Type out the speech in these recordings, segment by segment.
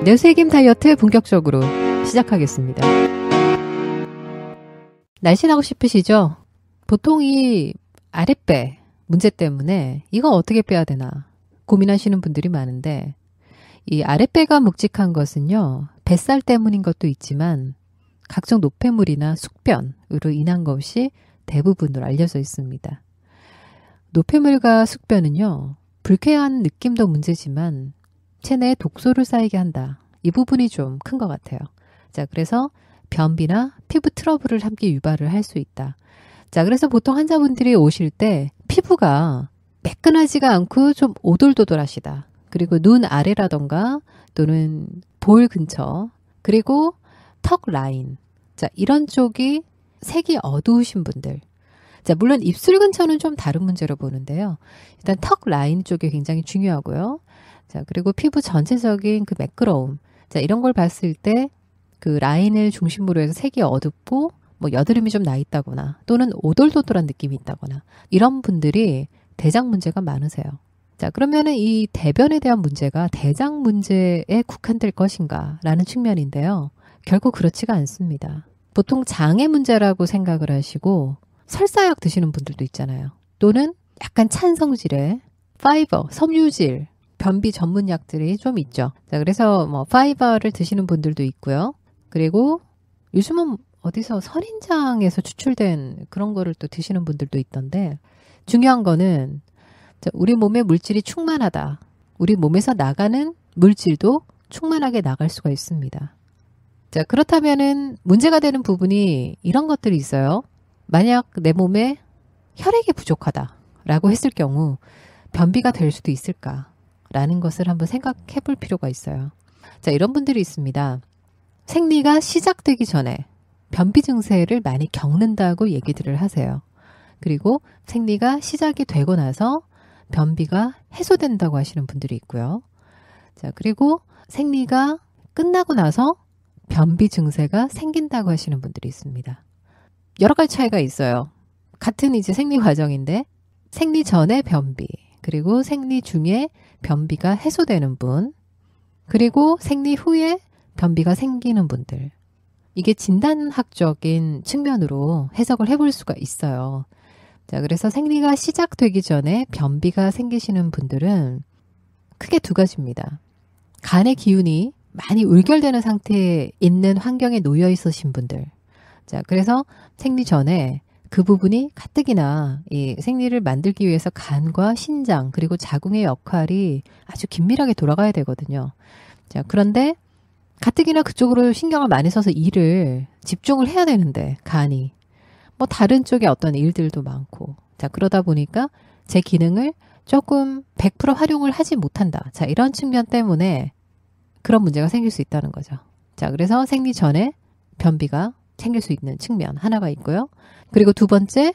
뇌세김 다이어트 본격적으로 시작하겠습니다. 날씬하고 싶으시죠? 보통 이 아랫배 문제 때문에 이거 어떻게 빼야 되나 고민하시는 분들이 많은데, 이 아랫배가 묵직한 것은요, 뱃살 때문인 것도 있지만 각종 노폐물이나 숙변으로 인한 것이 대부분으로 알려져 있습니다. 노폐물과 숙변은요, 불쾌한 느낌도 문제지만 체내에 독소를 쌓이게 한다. 이 부분이 좀 큰 것 같아요. 자, 그래서 변비나 피부 트러블을 함께 유발을 할 수 있다. 자, 그래서 보통 환자분들이 오실 때 피부가 매끈하지가 않고 좀 오돌도돌하시다. 그리고 눈 아래라던가 또는 볼 근처, 그리고 턱 라인. 자, 이런 쪽이 색이 어두우신 분들. 자, 물론 입술 근처는 좀 다른 문제로 보는데요. 일단 턱 라인 쪽이 굉장히 중요하고요. 자, 그리고 피부 전체적인 그 매끄러움. 자, 이런 걸 봤을 때 그 라인을 중심으로 해서 색이 어둡고 뭐 여드름이 좀 나 있다거나 또는 오돌도돌한 느낌이 있다거나 이런 분들이 대장 문제가 많으세요. 자, 그러면은 이 대변에 대한 문제가 대장 문제에 국한될 것인가 라는 측면인데요. 결국 그렇지가 않습니다. 보통 장의 문제라고 생각을 하시고 설사약 드시는 분들도 있잖아요. 또는 약간 찬 성질의 파이버, 섬유질, 변비 전문 약들이 좀 있죠. 자, 그래서 뭐 파이버를 드시는 분들도 있고요. 그리고 요즘은 어디서 선인장에서 추출된 그런 거를 또 드시는 분들도 있던데, 중요한 거는 자, 우리 몸에 물질이 충만하다. 우리 몸에서 나가는 물질도 충만하게 나갈 수가 있습니다. 자, 그렇다면은 문제가 되는 부분이 이런 것들이 있어요. 만약 내 몸에 혈액이 부족하다라고 했을 경우 변비가 될 수도 있을까라는 것을 한번 생각해 볼 필요가 있어요. 자, 이런 분들이 있습니다. 생리가 시작되기 전에 변비 증세를 많이 겪는다고 얘기들을 하세요. 그리고 생리가 시작이 되고 나서 변비가 해소된다고 하시는 분들이 있고요. 자, 그리고 생리가 끝나고 나서 변비 증세가 생긴다고 하시는 분들이 있습니다. 여러 가지 차이가 있어요. 같은 이제 생리 과정인데 생리 전에 변비, 그리고 생리 중에 변비가 해소되는 분, 그리고 생리 후에 변비가 생기는 분들. 이게 진단학적인 측면으로 해석을 해볼 수가 있어요. 자, 그래서 생리가 시작되기 전에 변비가 생기시는 분들은 크게 두 가지입니다. 간의 기운이 많이 울결되는 상태에 있는 환경에 놓여 있으신 분들. 자, 그래서 생리 전에 그 부분이 가뜩이나 이 생리를 만들기 위해서 간과 신장 그리고 자궁의 역할이 아주 긴밀하게 돌아가야 되거든요. 자, 그런데 가뜩이나 그쪽으로 신경을 많이 써서 일을 집중을 해야 되는데 간이 뭐 다른 쪽에 어떤 일들도 많고, 자, 그러다 보니까 제 기능을 조금 100% 활용을 하지 못한다. 자, 이런 측면 때문에 그런 문제가 생길 수 있다는 거죠. 자, 그래서 생리 전에 변비가 생길 수 있는 측면 하나가 있고요. 그리고 두 번째,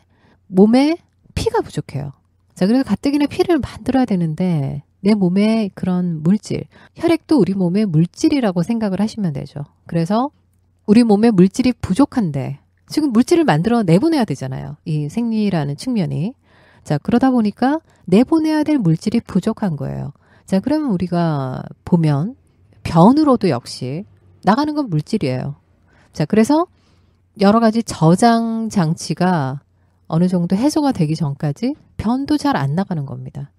몸에 피가 부족해요. 자, 그래서 가뜩이나 피를 만들어야 되는데 내 몸에 그런 물질, 혈액도 우리 몸의 물질이라고 생각을 하시면 되죠. 그래서 우리 몸에 물질이 부족한데 지금 물질을 만들어 내보내야 되잖아요. 이 생리라는 측면이. 자, 그러다 보니까 내보내야 될 물질이 부족한 거예요. 자, 그러면 우리가 보면 변으로도 역시 나가는 건 물질이에요. 자, 그래서 여러 가지 저장 장치가 어느 정도 해소가 되기 전까지 변도 잘 안 나가는 겁니다.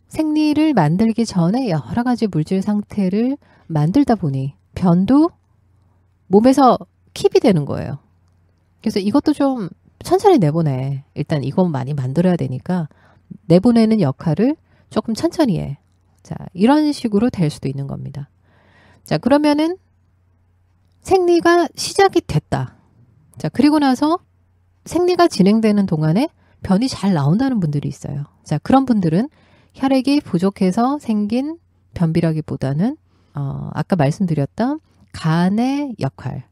생리를 만들기 전에 여러 가지 물질 상태를 만들다 보니 변도 몸에서 킵이 되는 거예요. 그래서 이것도 좀 천천히 내보내. 일단 이거 많이 만들어야 되니까 내보내는 역할을 조금 천천히 해. 자, 이런 식으로 될 수도 있는 겁니다. 자, 그러면은 생리가 시작이 됐다. 자, 그리고 나서 생리가 진행되는 동안에 변이 잘 나온다는 분들이 있어요. 자, 그런 분들은 혈액이 부족해서 생긴 변비라기보다는 아까 말씀드렸던 간의 역할.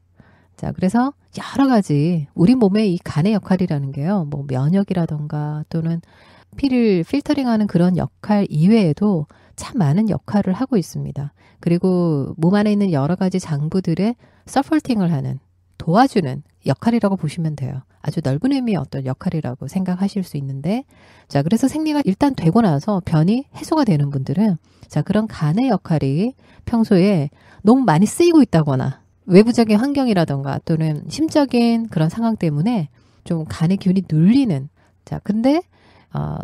자, 그래서 여러 가지 우리 몸의 이 간의 역할이라는 게요. 뭐 면역이라던가 또는 피를 필터링하는 그런 역할 이외에도 참 많은 역할을 하고 있습니다. 그리고 몸 안에 있는 여러 가지 장부들의 서포팅을 하는, 도와주는 역할이라고 보시면 돼요. 아주 넓은 의미의 어떤 역할이라고 생각하실 수 있는데, 자, 그래서 생리가 일단 되고 나서 변이 해소가 되는 분들은, 자, 그런 간의 역할이 평소에 너무 많이 쓰이고 있다거나, 외부적인 환경이라던가 또는 심적인 그런 상황 때문에 좀 간의 기운이 눌리는, 자, 근데,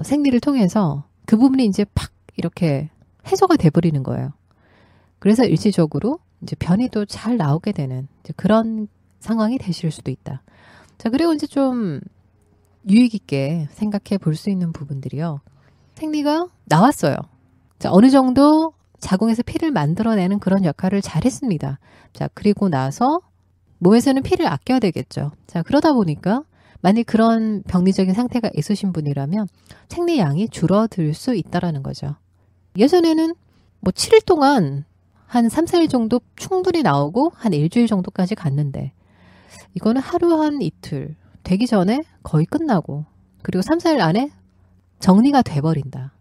생리를 통해서 그 부분이 이제 팍 이렇게 해소가 돼버리는 거예요. 그래서 일시적으로 이제 변이 또 잘 나오게 되는 이제 그런 상황이 되실 수도 있다. 자, 그리고 이제 좀 유익 있게 생각해 볼 수 있는 부분들이요. 생리가 나왔어요. 자, 어느 정도 자궁에서 피를 만들어내는 그런 역할을 잘 했습니다. 자, 그리고 나서 몸에서는 피를 아껴야 되겠죠. 자, 그러다 보니까 만약 그런 병리적인 상태가 있으신 분이라면 생리량이 줄어들 수 있다라는 거죠. 예전에는 뭐 7일 동안 한 3, 4일 정도 충분히 나오고 한 일주일 정도까지 갔는데 이거는 하루 한 이틀 되기 전에 거의 끝나고 그리고 3, 4일 안에 정리가 돼버린다.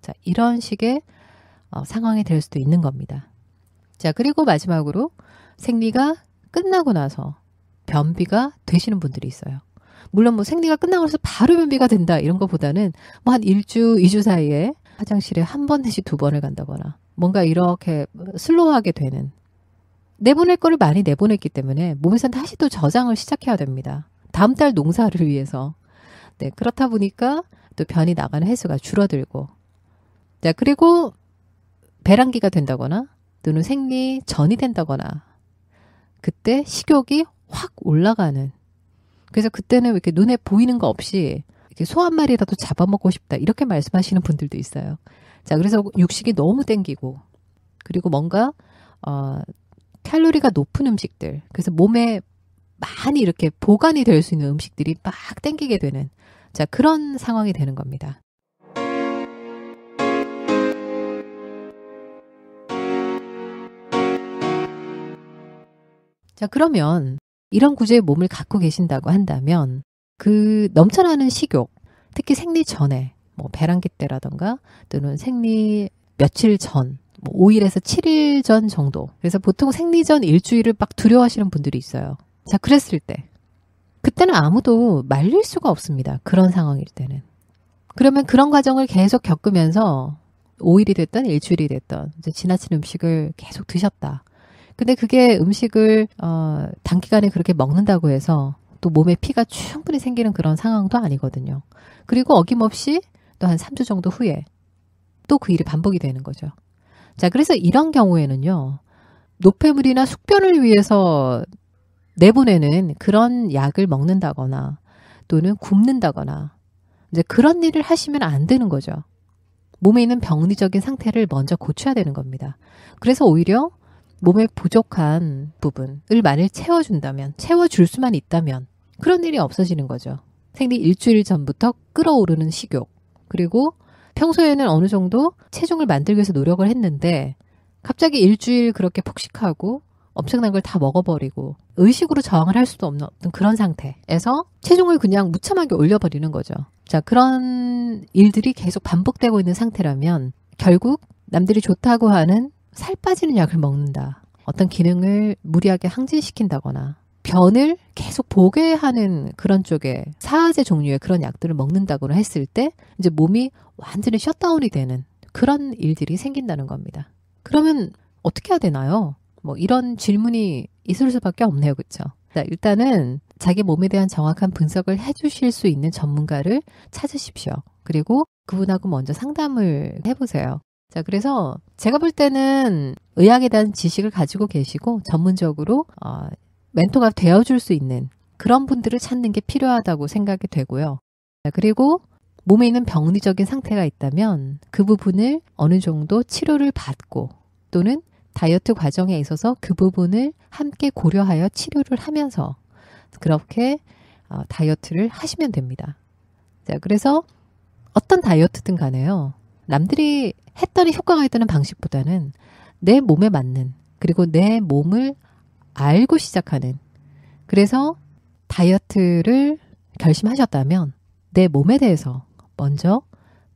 자, 이런 식의 상황이 될 수도 있는 겁니다. 자, 그리고 마지막으로 생리가 끝나고 나서 변비가 되시는 분들이 있어요. 물론 뭐 생리가 끝나고 나서 바로 변비가 된다 이런 것보다는 뭐 한 1주, 2주 사이에 화장실에 한 번 내지 2번을 간다거나 뭔가 이렇게 슬로우하게 되는 내보낼 거를 많이 내보냈기 때문에 몸에서는 다시 또 저장을 시작해야 됩니다. 다음 달 농사를 위해서. 네, 그렇다 보니까 또 변이 나가는 횟수가 줄어들고 자, 그리고 배란기가 된다거나 또는 생리 전이 된다거나 그때 식욕이 확 올라가는 그래서 그때는 이렇게 눈에 보이는 거 없이 이렇게 소 한 마리라도 잡아먹고 싶다 이렇게 말씀하시는 분들도 있어요. 자, 그래서 육식이 너무 땡기고 그리고 뭔가 칼로리가 높은 음식들 그래서 몸에 많이 이렇게 보관이 될 수 있는 음식들이 막 땡기게 되는 자, 그런 상황이 되는 겁니다. 자, 그러면 이런 구조의 몸을 갖고 계신다고 한다면 그 넘쳐나는 식욕, 특히 생리 전에 뭐 배란기 때라던가 또는 생리 며칠 전, 뭐 5일에서 7일 전 정도. 그래서 보통 생리 전 일주일을 막 두려워하시는 분들이 있어요. 자, 그랬을 때 그때는 아무도 말릴 수가 없습니다. 그런 상황일 때는. 그러면 그런 과정을 계속 겪으면서 5일이 됐던 일주일이 됐던 이제 지나친 음식을 계속 드셨다. 근데 그게 음식을 단기간에 그렇게 먹는다고 해서 또 몸에 피가 충분히 생기는 그런 상황도 아니거든요. 그리고 어김없이 또 한 3주 정도 후에 또 그 일이 반복이 되는 거죠. 자, 그래서 이런 경우에는요. 노폐물이나 숙변을 위해서 내보내는 그런 약을 먹는다거나 또는 굶는다거나 이제 그런 일을 하시면 안 되는 거죠. 몸에 있는 병리적인 상태를 먼저 고쳐야 되는 겁니다. 그래서 오히려 몸에 부족한 부분을 만일 채워준다면, 채워줄 수만 있다면 그런 일이 없어지는 거죠. 생리 일주일 전부터 끓어오르는 식욕, 그리고 평소에는 어느 정도 체중을 만들기 위해서 노력을 했는데 갑자기 일주일 그렇게 폭식하고 엄청난 걸 다 먹어버리고 의식으로 저항을 할 수도 없는 어떤 그런 상태에서 체중을 그냥 무참하게 올려버리는 거죠. 자, 그런 일들이 계속 반복되고 있는 상태라면 결국 남들이 좋다고 하는 살 빠지는 약을 먹는다. 어떤 기능을 무리하게 항진시킨다거나 변을 계속 보게 하는 그런 쪽에 사화제 종류의 그런 약들을 먹는다거나 했을 때 이제 몸이 완전히 셧다운이 되는 그런 일들이 생긴다는 겁니다. 그러면 어떻게 해야 되나요? 뭐 이런 질문이 있을 수밖에 없네요. 그렇죠? 자, 일단은 자기 몸에 대한 정확한 분석을 해주실 수 있는 전문가를 찾으십시오. 그리고 그분하고 먼저 상담을 해보세요. 자, 그래서 제가 볼 때는 의학에 대한 지식을 가지고 계시고 전문적으로 멘토가 되어줄 수 있는 그런 분들을 찾는 게 필요하다고 생각이 되고요. 자, 그리고 몸에 있는 병리적인 상태가 있다면 그 부분을 어느 정도 치료를 받고 또는 다이어트 과정에 있어서 그 부분을 함께 고려하여 치료를 하면서 그렇게 다이어트를 하시면 됩니다. 자, 그래서 어떤 다이어트든 간에요. 남들이 했더니 효과가 있다는 방식보다는 내 몸에 맞는 그리고 내 몸을 알고 시작하는 그래서 다이어트를 결심하셨다면 내 몸에 대해서 먼저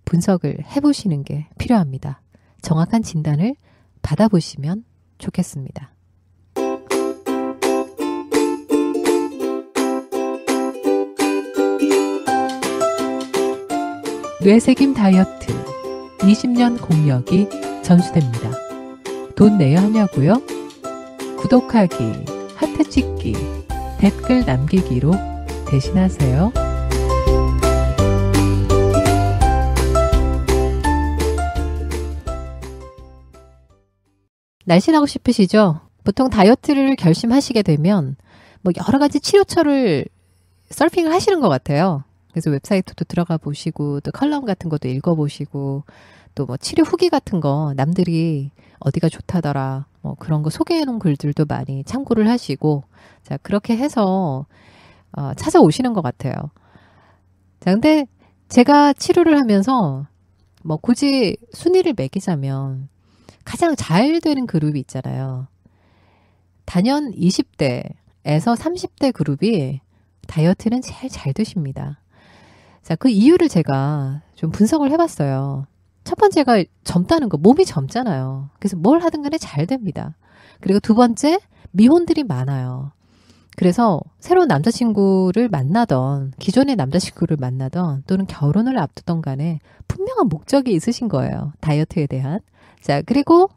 분석을 해보시는 게 필요합니다. 정확한 진단을 받아보시면 좋겠습니다. 뇌세김 다이어트 20년 공력이 전수됩니다. 돈 내야 하냐고요? 구독하기, 하트 찍기, 댓글 남기기로 대신하세요. 날씬하고 싶으시죠? 보통 다이어트를 결심하시게 되면 뭐 여러 가지 치료처를 서핑을 하시는 것 같아요. 그래서 웹사이트도 들어가 보시고 또 컬럼 같은 것도 읽어보시고 또 뭐 치료 후기 같은 거 남들이 어디가 좋다더라 뭐 그런 거 소개해 놓은 글들도 많이 참고를 하시고 자 그렇게 해서 찾아오시는 것 같아요. 자 근데 제가 치료를 하면서 뭐 굳이 순위를 매기자면 가장 잘 되는 그룹이 있잖아요. 단연 20대에서 30대 그룹이 다이어트는 제일 잘 드십니다. 자, 그 이유를 제가 좀 분석을 해봤어요. 첫 번째가 젊다는 거, 몸이 젊잖아요. 그래서 뭘 하든 간에 잘 됩니다. 그리고 두 번째, 미혼들이 많아요. 그래서 새로운 남자친구를 만나던, 기존의 남자친구를 만나던, 또는 결혼을 앞두던 간에 분명한 목적이 있으신 거예요. 다이어트에 대한. 자, 그리고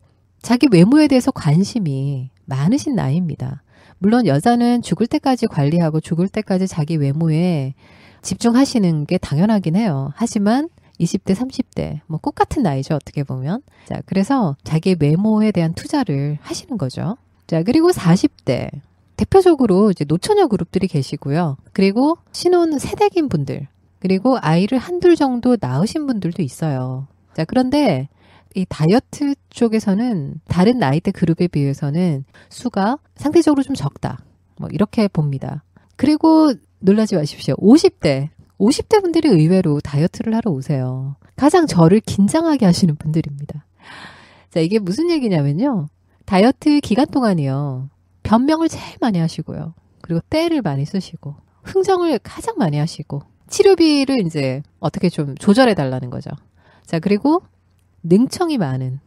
자기 외모에 대해서 관심이 많으신 나이입니다. 물론 여자는 죽을 때까지 관리하고 죽을 때까지 자기 외모에 집중하시는 게 당연하긴 해요. 하지만 20대, 30대, 뭐 꽃 같은 나이죠. 어떻게 보면. 자, 그래서 자기 외모에 대한 투자를 하시는 거죠. 자, 그리고 40대. 대표적으로 이제 노처녀 그룹들이 계시고요. 그리고 신혼 세대긴 분들. 그리고 아이를 한둘 정도 낳으신 분들도 있어요. 자, 그런데 이 다이어트 쪽에서는 다른 나이대 그룹에 비해서는 수가 상대적으로 좀 적다. 뭐 이렇게 봅니다. 그리고 놀라지 마십시오. 50대 분들이 의외로 다이어트를 하러 오세요. 가장 저를 긴장하게 하시는 분들입니다. 자, 이게 무슨 얘기냐면요. 다이어트 기간 동안이요. 변명을 제일 많이 하시고요. 그리고 떼를 많이 쓰시고 흥정을 가장 많이 하시고 치료비를 이제 어떻게 좀 조절해 달라는 거죠. 자, 그리고 능청이 많은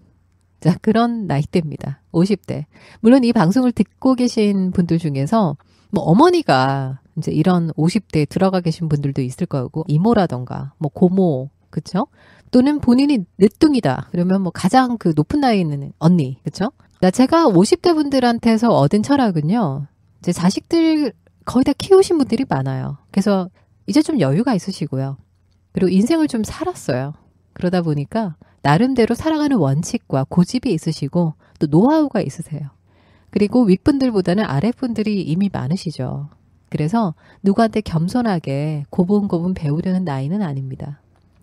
자 그런 나이대입니다. 50대. 물론 이 방송을 듣고 계신 분들 중에서 뭐 어머니가 이제 이런 50대에 들어가 계신 분들도 있을 거고 이모라던가 뭐 고모 그쵸? 또는 본인이 늦둥이다. 그러면 뭐 가장 그 높은 나이에 있는 언니 그쵸? 제가 50대 분들한테서 얻은 철학은요. 이제 자식들 거의 다 키우신 분들이 많아요. 그래서 이제 좀 여유가 있으시고요. 그리고 인생을 좀 살았어요. 그러다 보니까 나름대로 살아가는 원칙과 고집이 있으시고 또 노하우가 있으세요. 그리고 윗분들보다는 아랫분들이 이미 많으시죠. 그래서 누구한테 겸손하게 고분고분 배우려는 나이는 아닙니다.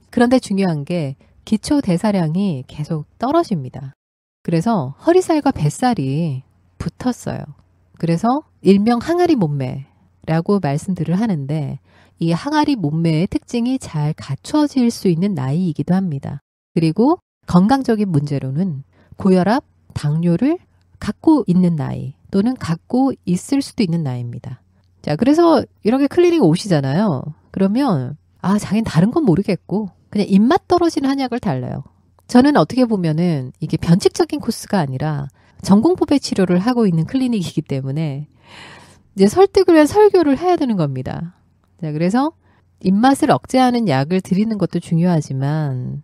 그런데 중요한 게 기초 대사량이 계속 떨어집니다. 그래서 허리살과 뱃살이 붙었어요. 그래서 일명 항아리 몸매라고 말씀들을 하는데 이 항아리 몸매의 특징이 잘 갖춰질 수 있는 나이이기도 합니다. 그리고 건강적인 문제로는 고혈압, 당뇨를 갖고 있는 나이 또는 갖고 있을 수도 있는 나이입니다. 자, 그래서 이렇게 클리닉 오시잖아요. 그러면 자기는 다른 건 모르겠고 그냥 입맛 떨어지는 한약을 달래요. 저는 어떻게 보면은 이게 변칙적인 코스가 아니라 전공법의 치료를 하고 있는 클리닉이기 때문에 이제 설득을 위한 설교를 해야 되는 겁니다. 자, 그래서 입맛을 억제하는 약을 드리는 것도 중요하지만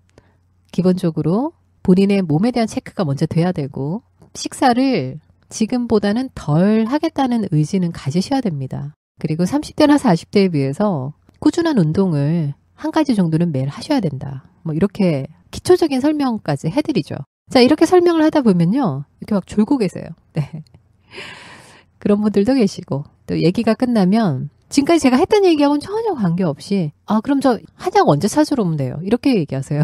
기본적으로 본인의 몸에 대한 체크가 먼저 돼야 되고 식사를 지금보다는 덜 하겠다는 의지는 가지셔야 됩니다. 그리고 30대나 40대에 비해서 꾸준한 운동을 한 가지 정도는 매일 하셔야 된다. 뭐 이렇게 기초적인 설명까지 해드리죠. 자, 이렇게 설명을 하다 보면요. 이렇게 막 졸고 계세요. 네. 그런 분들도 계시고 또 얘기가 끝나면 지금까지 제가 했던 얘기하고는 전혀 관계없이 그럼 저 한약 언제 찾으러 오면 돼요? 이렇게 얘기하세요.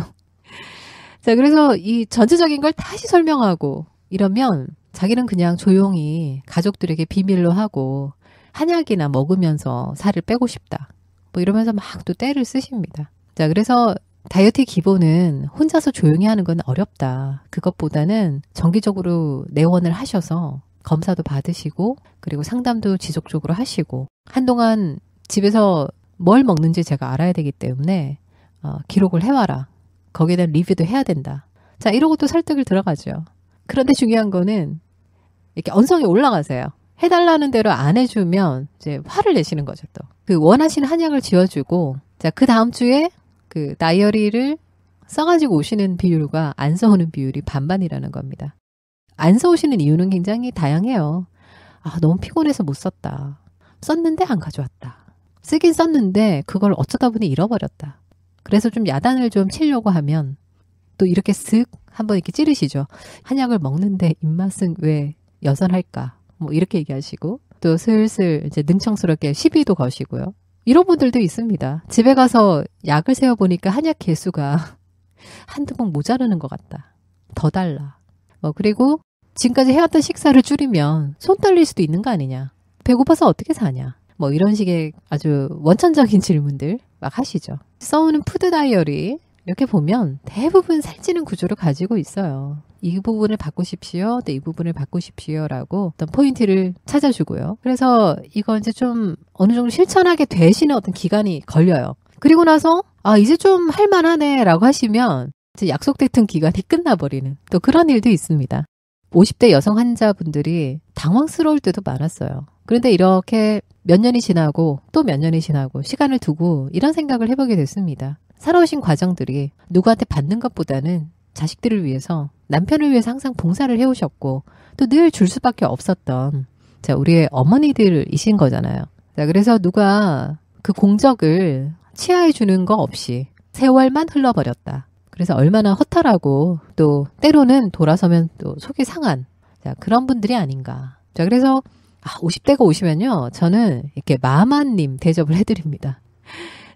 자, 그래서 이 전체적인 걸 다시 설명하고 이러면 자기는 그냥 조용히 가족들에게 비밀로 하고 한약이나 먹으면서 살을 빼고 싶다. 뭐 이러면서 막 또 떼를 쓰십니다. 자, 그래서 다이어트의 기본은 혼자서 조용히 하는 건 어렵다. 그것보다는 정기적으로 내원을 하셔서 검사도 받으시고 그리고 상담도 지속적으로 하시고 한동안 집에서 뭘 먹는지 제가 알아야 되기 때문에 기록을 해와라. 거기에 대한 리뷰도 해야 된다. 자, 이러고 또 설득을 들어가죠. 그런데 중요한 거는 이렇게 언성이 올라가세요. 해달라는 대로 안 해주면 이제 화를 내시는 거죠. 또 그 원하시는 한약을 지어주고 자, 그 다음 주에 그 다이어리를 써가지고 오시는 비율과 안 써오는 비율이 반반이라는 겁니다. 안 써오시는 이유는 굉장히 다양해요. 아, 너무 피곤해서 못 썼다. 썼는데 안 가져왔다. 쓰긴 썼는데 그걸 어쩌다 보니 잃어버렸다. 그래서 좀 야단을 좀 치려고 하면 또 이렇게 쓱 한번 이렇게 찌르시죠. 한약을 먹는데 입맛은 왜 여전할까? 뭐 이렇게 얘기하시고 또 슬슬 이제 능청스럽게 시비도 거시고요. 이런 분들도 있습니다. 집에 가서 약을 세어보니까 한약 개수가 한두 번 모자르는 것 같다. 더 달라. 그리고 지금까지 해왔던 식사를 줄이면 손 떨릴 수도 있는 거 아니냐. 배고파서 어떻게 사냐. 뭐 이런 식의 아주 원천적인 질문들 막 하시죠. 써오는 푸드 다이어리 이렇게 보면 대부분 살찌는 구조를 가지고 있어요. 이 부분을 바꾸십시오. 또 이 부분을 바꾸십시오라고 어떤 포인트를 찾아주고요. 그래서 이거 이제 좀 어느 정도 실천하게 되시는 어떤 기간이 걸려요. 그리고 나서 아 이제 좀 할만하네 라고 하시면 이제 약속됐던 기간이 끝나버리는 또 그런 일도 있습니다. 50대 여성 환자분들이 당황스러울 때도 많았어요. 그런데 이렇게 몇 년이 지나고 또 몇 년이 지나고 시간을 두고 이런 생각을 해보게 됐습니다. 살아오신 과정들이 누구한테 받는 것보다는 자식들을 위해서 남편을 위해서 항상 봉사를 해오셨고 또 늘 줄 수밖에 없었던 자, 우리의 어머니들이신 거잖아요. 자, 그래서 누가 그 공적을 치하해 주는 거 없이 세월만 흘러버렸다. 그래서 얼마나 허탈하고 또 때로는 돌아서면 또 속이 상한 자, 그런 분들이 아닌가. 자, 그래서 50대가 오시면요. 저는 이렇게 마마님 대접을 해드립니다.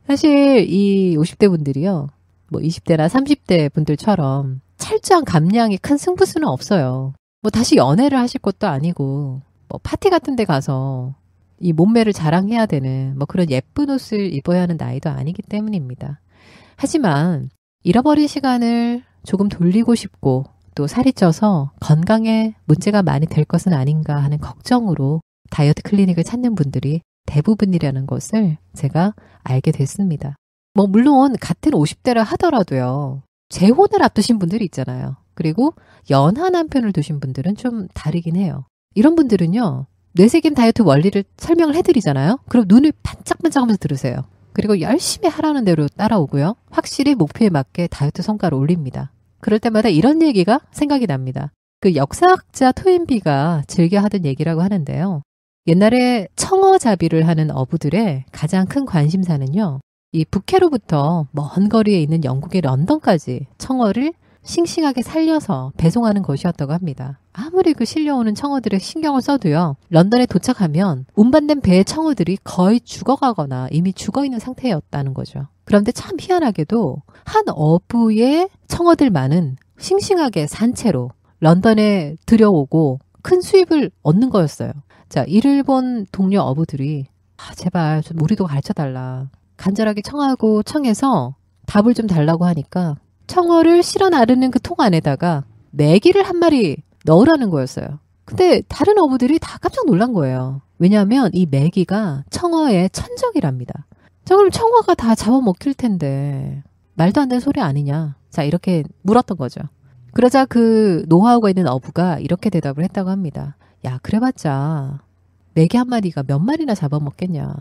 사실 이 50대 분들이요. 뭐 20대나 30대 분들처럼 철저한 감량이 큰 승부수는 없어요. 뭐 다시 연애를 하실 것도 아니고 뭐 파티 같은 데 가서 이 몸매를 자랑해야 되는 뭐 그런 예쁜 옷을 입어야 하는 나이도 아니기 때문입니다. 하지만 잃어버린 시간을 조금 돌리고 싶고 또 살이 쪄서 건강에 문제가 많이 될 것은 아닌가 하는 걱정으로 다이어트 클리닉을 찾는 분들이 대부분이라는 것을 제가 알게 됐습니다. 뭐 물론 같은 50대라 하더라도요. 재혼을 앞두신 분들이 있잖아요. 그리고 연하 남편을 두신 분들은 좀 다르긴 해요. 이런 분들은요. 뇌세균 다이어트 원리를 설명을 해드리잖아요. 그럼 눈을 반짝반짝하면서 들으세요. 그리고 열심히 하라는 대로 따라오고요. 확실히 목표에 맞게 다이어트 성과를 올립니다. 그럴 때마다 이런 얘기가 생각이 납니다. 그 역사학자 토인비가 즐겨 하던 얘기라고 하는데요. 옛날에 청어잡이를 하는 어부들의 가장 큰 관심사는요. 이 북해로부터 먼 거리에 있는 영국의 런던까지 청어를 싱싱하게 살려서 배송하는 것이었다고 합니다. 아무리 그 실려오는 청어들의 신경을 써도요. 런던에 도착하면 운반된 배의 청어들이 거의 죽어가거나 이미 죽어있는 상태였다는 거죠. 그런데 참 희한하게도 한 어부의 청어들만은 싱싱하게 산채로 런던에 들여오고 큰 수입을 얻는 거였어요. 자, 이를 본 동료 어부들이 제발 좀 우리도 가르쳐달라. 간절하게 청하고 청해서 답을 좀 달라고 하니까 청어를 실어 나르는 그 통 안에다가 메기를 한 마리 넣으라는 거였어요. 근데 다른 어부들이 다 깜짝 놀란 거예요. 왜냐하면 이 메기가 청어의 천적이랍니다. 자, 그럼 청어가 다 잡아먹힐 텐데 말도 안 되는 소리 아니냐. 자, 이렇게 물었던 거죠. 그러자 그 노하우가 있는 어부가 이렇게 대답을 했다고 합니다. 야, 그래봤자 메기 한 마리가 몇 마리나 잡아먹겠냐.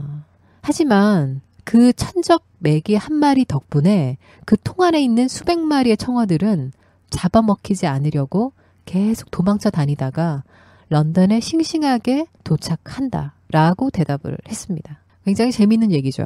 하지만 그 천적 메기 한 마리 덕분에 그 통 안에 있는 수백 마리의 청어들은 잡아먹히지 않으려고 계속 도망쳐 다니다가 런던에 싱싱하게 도착한다 라고 대답을 했습니다. 굉장히 재미있는 얘기죠.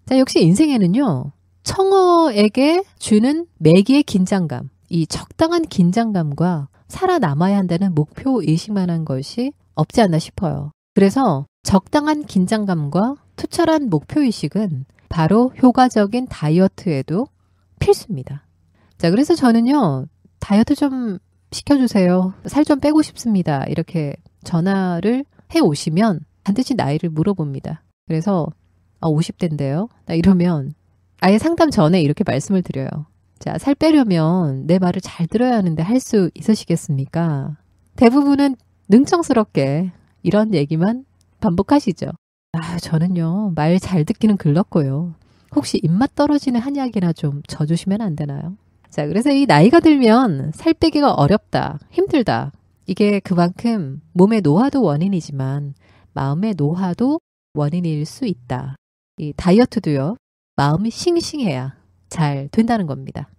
자, 역시 인생에는요. 청어에게 주는 메기의 긴장감, 이 적당한 긴장감과 살아남아야 한다는 목표의식만한 것이 없지 않나 싶어요. 그래서 적당한 긴장감과 투철한 목표의식은 바로 효과적인 다이어트에도 필수입니다. 자, 그래서 저는요. 다이어트 좀 시켜주세요. 살 좀 빼고 싶습니다. 이렇게 전화를 해오시면 반드시 나이를 물어봅니다. 그래서 50대인데요. 이러면 아예 상담 전에 이렇게 말씀을 드려요. 자, 살 빼려면 내 말을 잘 들어야 하는데 할 수 있으시겠습니까? 대부분은 능청스럽게 이런 얘기만 반복하시죠. 저는요. 말 잘 듣기는 글렀고요. 혹시 입맛 떨어지는 한약이나 좀 져주시면 안 되나요? 자, 그래서 이 나이가 들면 살 빼기가 어렵다, 힘들다. 이게 그만큼 몸의 노화도 원인이지만 마음의 노화도 원인일 수 있다. 이 다이어트도요. 마음이 싱싱해야 잘 된다는 겁니다.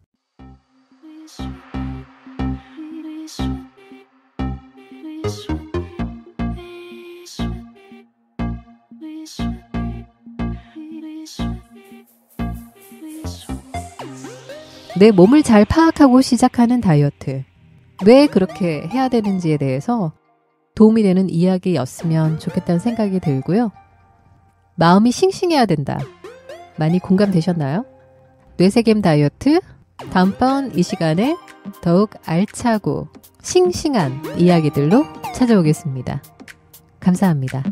내 몸을 잘 파악하고 시작하는 다이어트. 왜 그렇게 해야 되는지에 대해서 도움이 되는 이야기였으면 좋겠다는 생각이 들고요. 마음이 싱싱해야 된다. 많이 공감되셨나요? 뇌세겜 다이어트, 다음번 이 시간에 더욱 알차고 싱싱한 이야기들로 찾아오겠습니다. 감사합니다.